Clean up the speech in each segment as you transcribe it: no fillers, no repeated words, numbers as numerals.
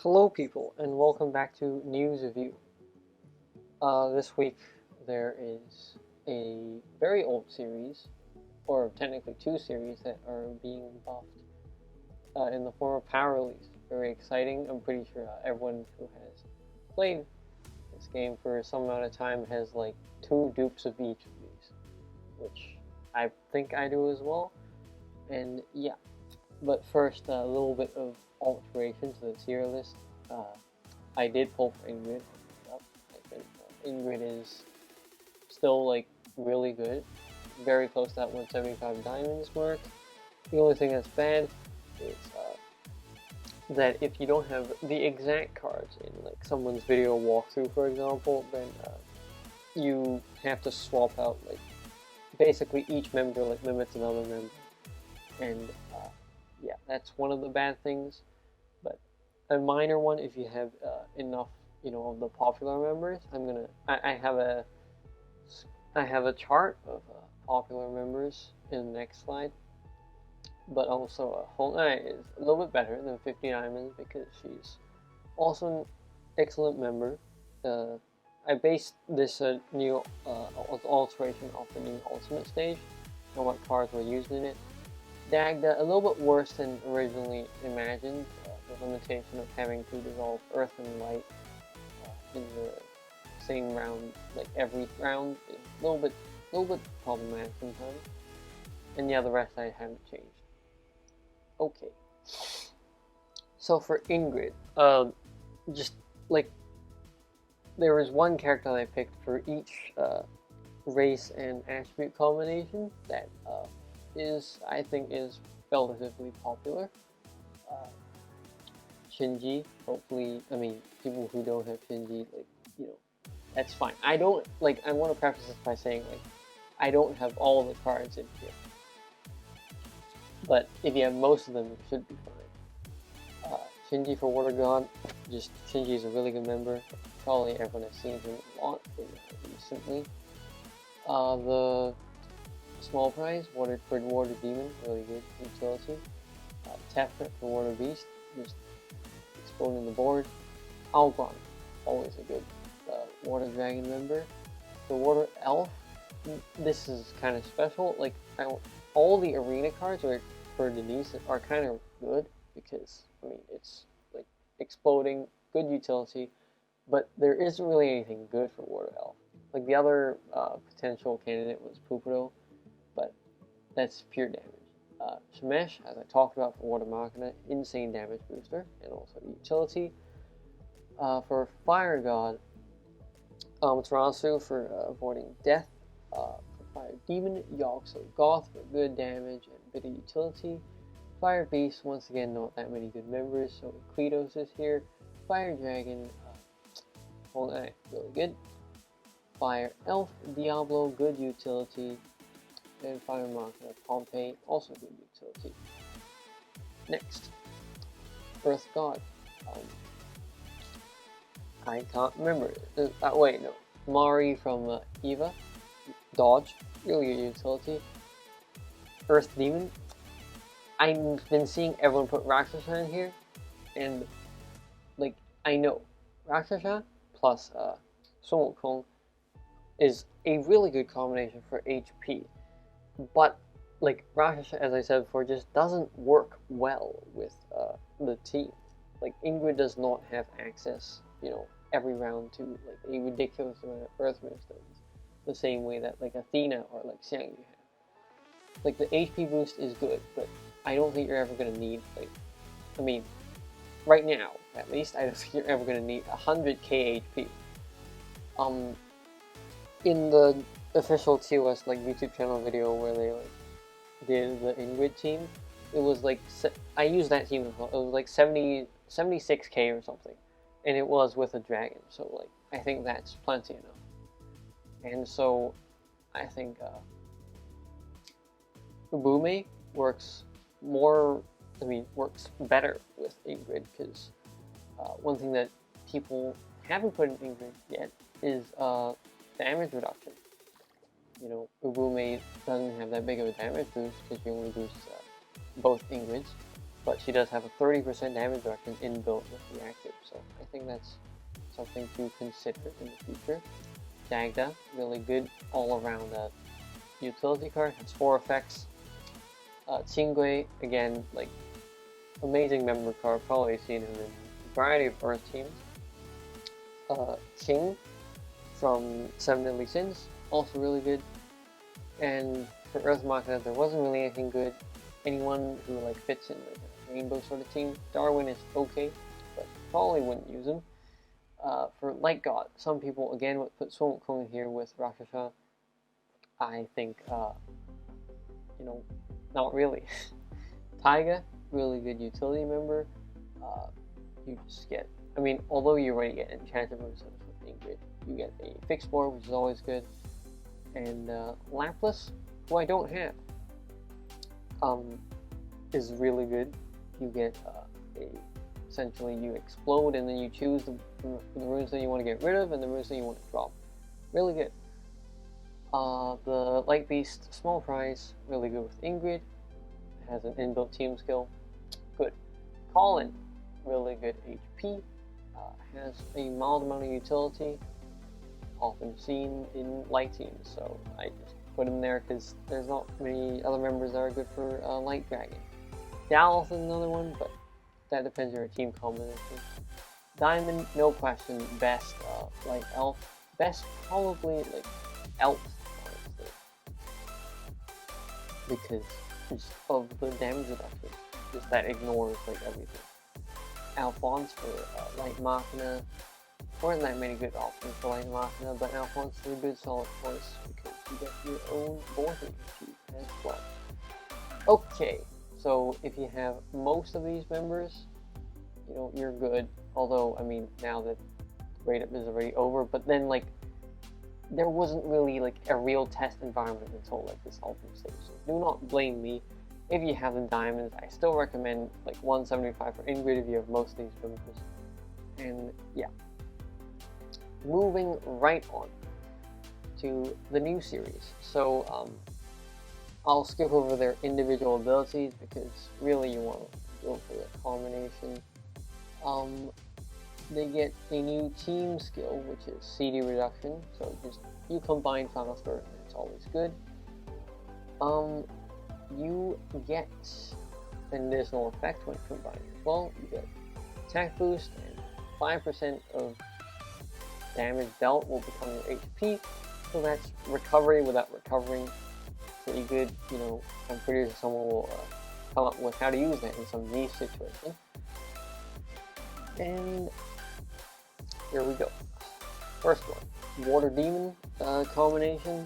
Hello people, and welcome back to News Review. This week there is a very old series, or technically two series, that are being buffed in the form of power release. Very exciting. I'm pretty sure everyone who has played this game for some amount of time has like two dupes of each of these, which I think I do as well. And yeah, but first a little bit of alteration to the tier list. I did pull for Ingrid. I think Ingrid is still like really good, very close to that 175 diamonds mark. The only thing that's bad is that if you don't have the exact cards in like someone's video walkthrough, for example, then you have to swap out like basically each member like limits another member, and yeah, that's one of the bad things. But a minor one, if you have enough, of the popular members. I have a chart of popular members in the next slide. But also, Honai is a little bit better than 50 diamonds because she's also an excellent member. I based this new alteration off the new ultimate stage and what cards were used in it. Dagda, a little bit worse than originally imagined. The limitation of having to dissolve Earth and Light in the same round, like every round, is a little bit problematic sometimes. And yeah, the rest I haven't changed. Okay. So for Ingrid, just like there was one character that I picked for each race and attribute combination that I think is relatively popular. Shinji, hopefully, people who don't have Shinji, that's fine. I want to preface this by saying, I don't have all the cards in here. But if you have most of them, it should be fine. Shinji for Water God, Shinji is a really good member. Probably everyone has seen him a lot recently. The small prize, for Water Demon, really good utility. Tefra for Water Beast, just exploding the board. Algon, always a good Water Dragon member. The Water Elf, this is kind of special. All the arena cards for Denise are kind of good because it's like exploding, good utility, but there isn't really anything good for Water Elf. Like the other potential candidate was Pupido, but that's pure damage. Shemesh, as I talked about for Water Machina, insane damage booster and also utility. For Fire God, Tarasu for avoiding death. For Fire Demon, Yogg Goth for good damage and bit of utility. Fire Beast, once again, not that many good members, so Klitos is here. Fire Dragon, really good. Fire Elf, Diablo, good utility. And Fire Machina, Pompeii, also good utility. Next, Earth God. I can't remember. Wait, no. Mari from Eva, Dodge, really good utility. Earth Demon. I've been seeing everyone put Rakshasa in here, and I know Rakshasa plus Sun Wukong is a really good combination for HP, but Rakshasa, as I said before, just doesn't work well with the team. Ingrid does not have access, every round to a ridiculous amount of Earth Stones, the same way that Athena or Xiang you have. The HP boost is good, but I don't think you're ever gonna need right now at least, I don't think you're ever gonna need 100k HP. In the official TOS YouTube channel video where they did the Ingrid team, it was I used that team as well. It was 76k or something, and it was with a dragon, so I think that's plenty enough. And so I think Ubume works better with Ingrid, because one thing that people haven't put in Ingrid yet is damage reduction. Ubume doesn't have that big of a damage boost because you only boost both Ingrids, but she does have a 30% damage reduction inbuilt with the active, so I think that's something to consider in the future. Dagda, really good all-around utility card, has 4 effects. Qingui, again, like, amazing member card, probably seen him in a variety of Earth teams. King from 7 Deadly Sins, also really good. And for Earth Machina, there wasn't really anything good. Anyone who like fits in like a rainbow sort of team. Darwin is okay, but probably wouldn't use him. For Light God, some people again would put Sun Wukong here with Rakshasa. I think, you know, not really. Taiga, really good utility member. You just get, I mean, although you already get enchanted moves with Ingrid, you get a fixed board, which is always good. And Lapras, who I don't have, is really good. You get essentially you explode and then you choose the runes that you want to get rid of and the runes that you want to drop. Really good. The Light Beast, small price, really good with Ingrid. It has an inbuilt team skill. Good. Colin, really good HP. Has a mild amount of utility. Often seen in light teams, so I just put him there because there's not many other members that are good for Light Dragon. Dallas is another one, but that depends on your team combination. Diamond, no question, best Light Elf. Best probably like Elf, honestly, because just of the damage reduction, just that ignores like everything. Alphonse for Light Machina. There weren't that many good options for Light Machina, but Alphonse is a good solid choice because you get your own board that you choose as well. Okay, so if you have most of these members, you know, you're good. Although, I mean, now that grade up is already over, but then like there wasn't really like a real test environment until like this ultimate stage. So do not blame me. If you have the diamonds, I still recommend like 175 for Ingrid if you have most of these members. And yeah. Moving right on to the new series. So I'll skip over their individual abilities because really you want to go for the combination. They get a new team skill, which is CD reduction. So just you combine faster, and it's always good. You get an additional effect when combining as well. You get attack boost and 5% of damage dealt will become your HP. So that's recovery without recovering. Pretty good, you know. I'm pretty sure someone will come up with how to use that in some niche situation. And here we go. First one, Water Demon combination.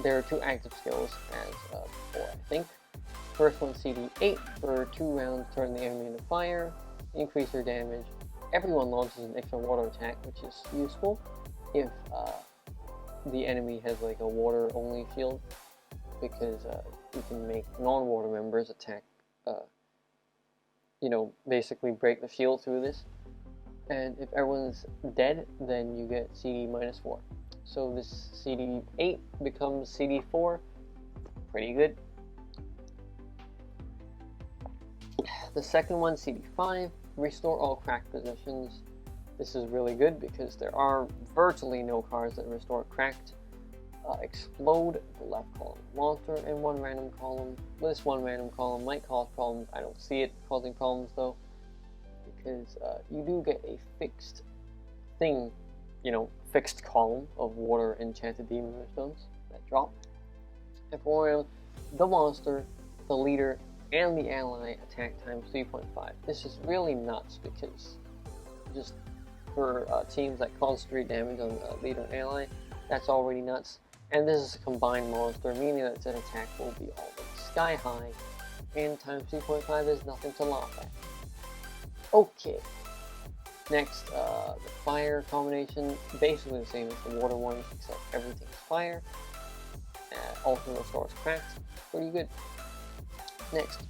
There are 2 active skills as before, I think. First one, CD8 for 2 rounds, turn the enemy into fire, increase your damage. Everyone launches an extra water attack, which is useful if the enemy has like a water only shield, because you can make non-water members attack, you know, basically break the shield through this. And if everyone's dead, then you get CD -4. So this CD8 becomes CD4. Pretty good. The second one, CD5, restore all cracked positions. This is really good because there are virtually no cards that restore cracked. Explode the left column monster and 1 random column. This 1 random column might cause problems. I don't see it causing problems though, because you do get a fixed thing, you know, fixed column of water enchanted demon stones that drop. And for the monster, the leader, and the ally attack times 3.5. This is really nuts because just for teams that concentrate damage on leader and ally, that's already nuts. And this is a combined monster, meaning that its attack will be always sky high, and times 3.5 is nothing to laugh at. Okay. Next, the fire combination, basically the same as the water one, except everything's fire. Ultimate restores cracked, pretty good. Next,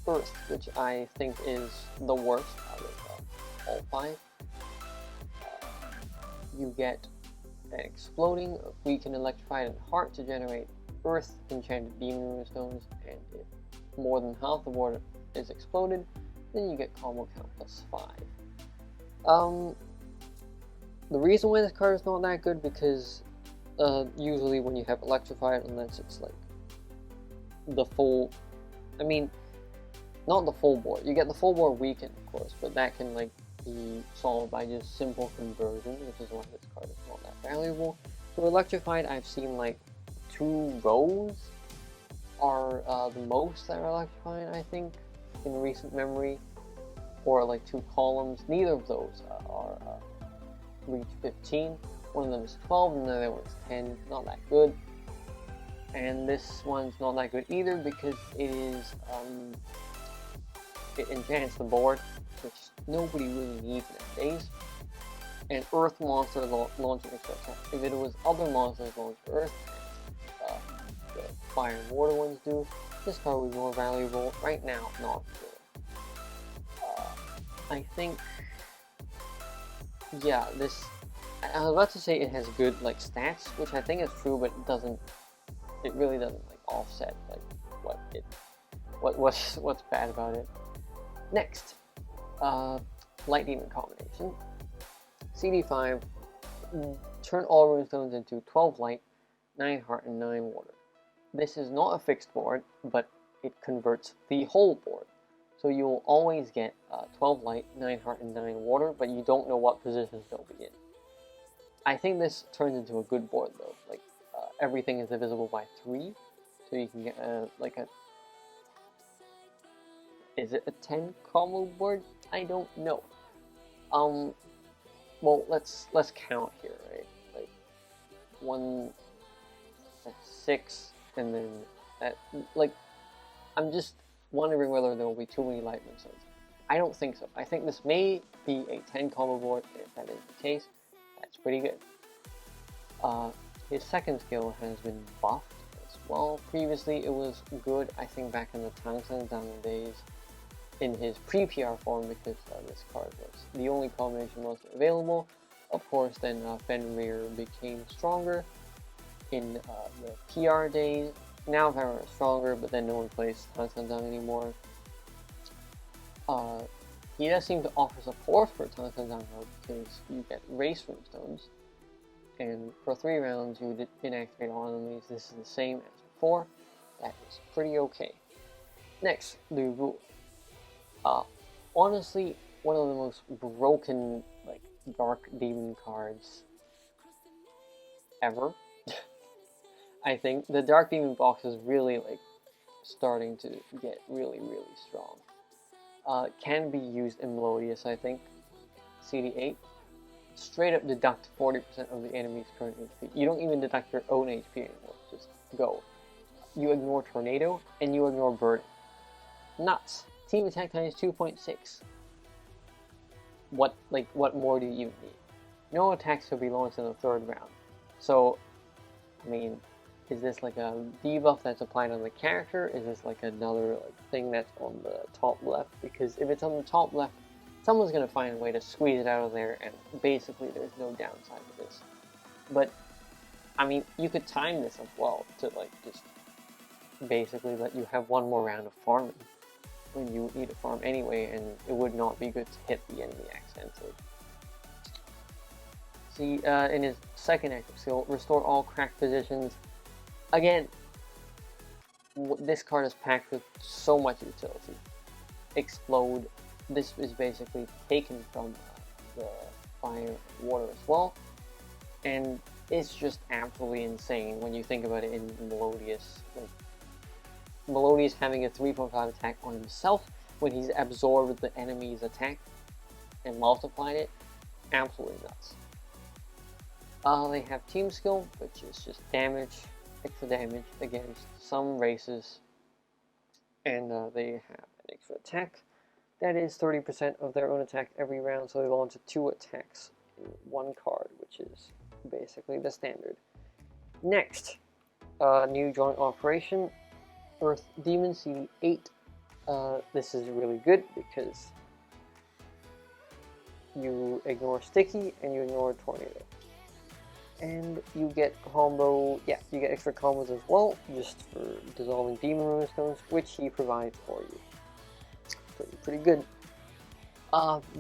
Earth, which I think is the worst out of all 5. You get an exploding, weakened, electrified, and heart to generate Earth enchanted demon stones, and it more than half the board is exploded, then you get combo count +5. The reason why this card is not that good because usually when you have Electrified, unless it's like the full, I mean, not the full board. You get the full board weakened, of course, but that can like be solved by just simple conversion, which is why this card is not that valuable. For Electrified, I've seen like 2 rows are the most that are Electrified, I think, in recent memory, or like 2 columns. Neither of those are reach 15. One of them is 12 and the other one's 10. Not that good. And this one's not that good either because it is it enchants the board, which nobody really needs nowadays. And Earth monster launching extra attack. If it was other monsters launch Earth, the Fire and Water ones do, this card would be more valuable. Right now, not good. I think, yeah, this. I was about to say it has good like stats, which I think is true, but it doesn't. It really doesn't like offset like what's bad about it. Next, Light Demon combination. CD5, turn all runestones into 12 light, 9 heart, and 9 water. This is not a fixed board, but it converts the whole board. So you will always get 12 light, 9 heart, and 9 water, but you don't know what positions they'll be in. I think this turns into a good board though. Like everything is divisible by 3, so you can get like a. Is it a 10 combo board? I don't know. Well, let's count here, right? Like 1, 6, and then that. Like, I'm just wondering whether there will be too many light runestones. I don't think so. I think this may be a 10 combo board. If that is the case, that's pretty good. His second skill has been buffed as well. Previously, it was good. I think back in the Tentacles days. In his pre-PR form, because this card was the only combination mostly available. Of course, then Fenrir became stronger in the PR days. Now Fenrir is stronger, but then no one plays Tentacles anymore. He does seem to offer support for Tentacles because you get race runestones, and for 3 rounds you inactivate all enemies. This is the same as before. That is pretty okay. Next, the rule. Honestly, one of the most broken, like, Dark Demon cards ever. I think the Dark Demon box is really, like, starting to get really, really strong. Can be used in Melodious, I think. CD8. Straight up deduct 40% of the enemy's current HP. You don't even deduct your own HP anymore. Just go. You ignore Tornado, and you ignore Burden. Nuts. Team attack times 2.6. What more do you even need? No attacks will be launched in the 3rd round. So, I mean, is this like a debuff that's applied on the character? Is this like another thing that's on the top left? Because if it's on the top left, someone's gonna find a way to squeeze it out of there, and basically there's no downside to this. But, I mean, you could time this as well to like just basically let you have one more round of farming. When you would need to farm anyway, and it would not be good to hit the enemy accidentally. See, in his second active skill, restore all cracked positions. Again, this card is packed with so much utility. Explode. This is basically taken from the Fire and Water as well, and it's just absolutely insane when you think about it in Melodious. Melodious having a 3.5 attack on himself when he's absorbed the enemy's attack and multiplied it. Absolutely nuts. They have team skill, which is just damage, extra damage against some races. And they have an extra attack. That is 30% of their own attack every round, so they launch 2 attacks in 1 card, which is basically the standard. Next, new joint operation. Earth Demon CD8. This is really good because you ignore Sticky and you ignore Tornado. And you get combo, yeah, you get extra combos as well, just for dissolving demon runestones, which he provides for you. Pretty good.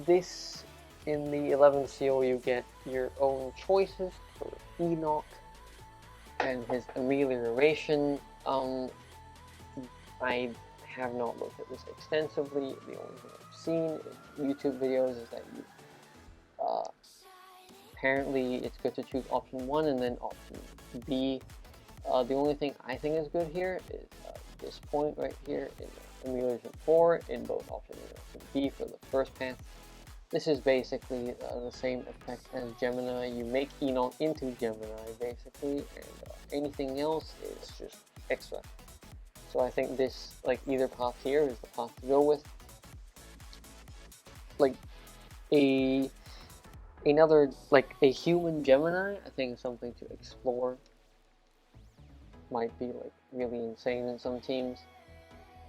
This, in the 11th seal, you get your own choices for Enoch and his amelioration. I have not looked at this extensively. The only thing I've seen in YouTube videos is that you apparently it's good to choose option 1 and then option B. The only thing I think is good here is this point right here in amelioration 4 in both option A and option B for the first path. This is basically the same effect as Gemini. You make Enoch into Gemini basically, and anything else is just extra. So I think this, like, either path here is the path to go with. Like another, like a human Gemini, I think is something to explore. Might be like really insane in some teams.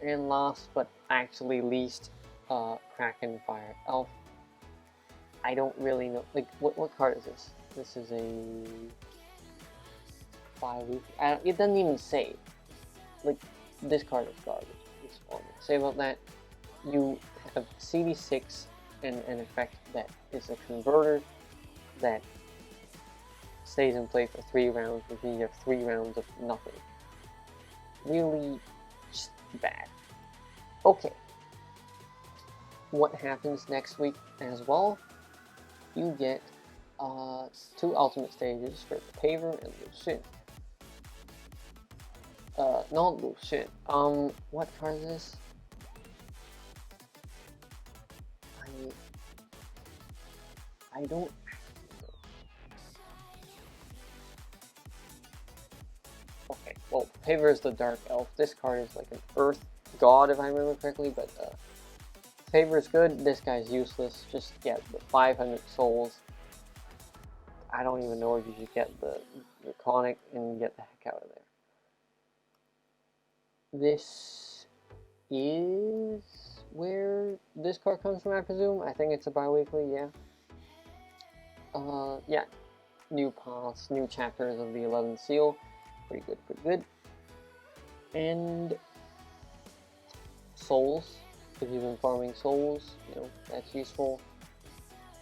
And last but actually least, Kraken Fire Elf. I don't really know, like, what card is this? This is a 5-week, it doesn't even say. Like, this card is garbage. That's all I'm gonna say about that. You have CD6 and an effect that is a converter that stays in play for 3 rounds, which means you have 3 rounds of nothing. Really just bad. Okay. What happens next week as well? You get 2 ultimate stages for Paver and Lucien. Not Lucien. What card is this? I don't know. Okay, well, Paver is the Dark Elf. This card is like an Earth God, if I remember correctly, but Paver is good. This guy's useless. Just get the 500 souls. I don't even know if you should get the Draconic and get the heck out of there. This is where this card comes from, I presume. I think it's a bi-weekly, yeah. Yeah. New paths, new chapters of the 11th seal. Pretty good. And souls. If you've been farming souls, you know, that's useful.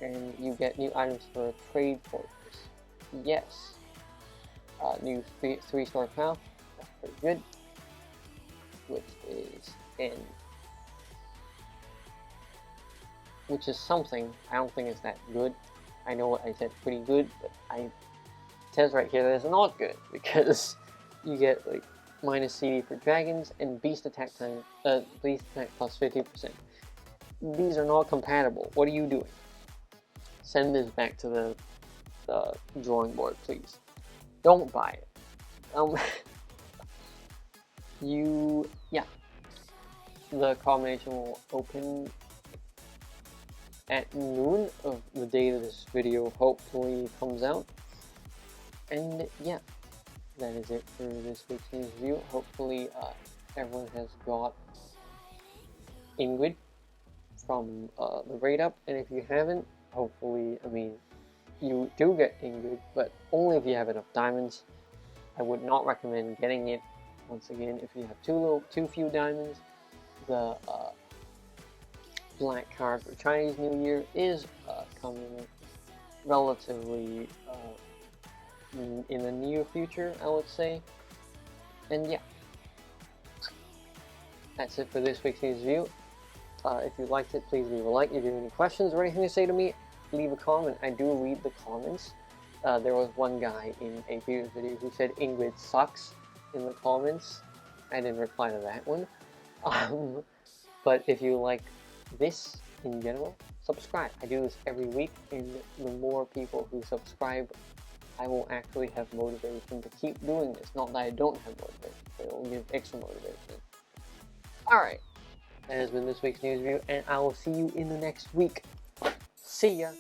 And you get new items for a trade fortress. Yes. New 3-star path. That's pretty good. Which is N. Which is something. I don't think it's that good. I know I said pretty good, but it says right here that it's not good because you get like minus CD for dragons and beast attack time, beast attack plus 50%. These are not compatible. What are you doing? Send this back to the drawing board, please. Don't buy it. Yeah. The combination will open at noon of the day that this video hopefully comes out. And yeah, that is it for this week's news review. Hopefully everyone has got Ingrid from the raid up, and if you haven't, hopefully, I mean, you do get Ingrid, but only if you have enough diamonds. I would not recommend getting it, once again, if you have too few diamonds. The black card for Chinese New Year is coming relatively in the near future, I would say. And yeah, that's it for this week's news review. If you liked it, please leave a like. If you have any questions or anything to say to me, leave a comment. I do read the comments. There was one guy in a previous video who said Ingrid sucks in the comments. I didn't reply to that one. But if you like this in general, subscribe. I do this every week, and the more people who subscribe, I will actually have motivation to keep doing this. Not that I don't have motivation, but it will give extra motivation. Alright, that has been this week's news review, and I will see you in the next week. See ya!